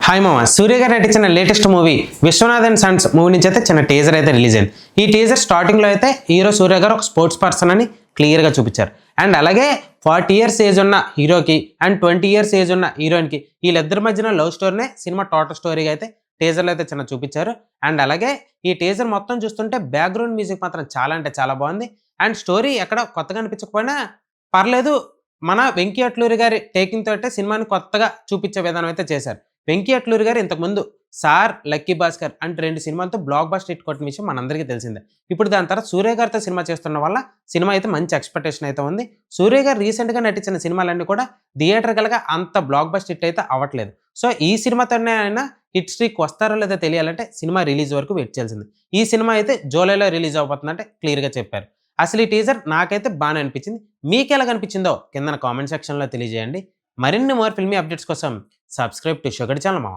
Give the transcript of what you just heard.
Hi మామ, సూర్య గారు నటించిన latest movie Vishwanath and sons movie నుంచి అయితే చిన్న టీజర్ అయితే రిలీజ్ అయింది. ఈ టీజర్ స్టార్టింగ్లో అయితే హీరో సూర్య గారు ఒక స్పోర్ట్స్ పర్సన్ అని క్లియర్గా చూపించారు. అండ్ అలాగే 40 years ఏజ్ ఉన్న హీరోకి అండ్ 20 years ఏజ్ ఉన్న హీరోయిన్కి వీళ్ళిద్దరి మధ్యన లవ్ స్టోరీనే సినిమా టోటల్ స్టోరీగా అయితే టీజర్లో అయితే చిన్న చూపించారు. అండ్ అలాగే ఈ టీజర్ మొత్తం చూస్తుంటే బ్యాక్గ్రౌండ్ మ్యూజిక్ మాత్రం చాలా అంటే చాలా బాగుంది. అండ్ స్టోరీ ఎక్కడ కొత్తగా అనిపించకపోయినా పర్లేదు, మన వెంకీ అట్లూరి గారి టేకింగ్ తోటే సినిమాని కొత్తగా చూపించే విధానం అయితే చేశారు. వెంకీ అట్లూరి గారు ఇంతకుముందు సార్, లక్కీ భాస్కర్ అంటే 2 సినిమాలతో బ్లాక్ బస్టర్ హిట్ కొట్టిన విషయం మనందరికీ తెలిసిందే. ఇప్పుడు దాని తర్వాత సూర్య గారితో సినిమా చేస్తున్న వల్ల సినిమా అయితే మంచి ఎక్స్పెక్టేషన్ అయితే ఉంది. సూర్య గారు రీసెంట్గా నటించిన సినిమాలన్నీ కూడా థియేటర్కల్గా అంత బ్లాక్ బస్టర్ హిట్ అయితే అవ్వట్లేదు. సో ఈ సినిమాతోనే ఆయన హిట్ స్ట్రీక్ వస్తారో లేదో తెలియాలంటే సినిమా రిలీజ్ వరకు వెయిట్ చేయాల్సింది. ఈ సినిమా అయితే జూలైలో రిలీజ్ అవబోతుందంటే క్లియర్గా చెప్పారు. అసలు ఈ టీజర్ నాకైతే బాగానే అనిపించింది. మీకు ఎలా కనిపించిందో కింద కామెంట్ సెక్షన్లో తెలియజేయండి. మరిన్ని మోర్ ఫిల్మీ అప్డేట్స్ కోసం సబ్స్క్రైబ్ టు షుగర్ ఛానల్ మామ.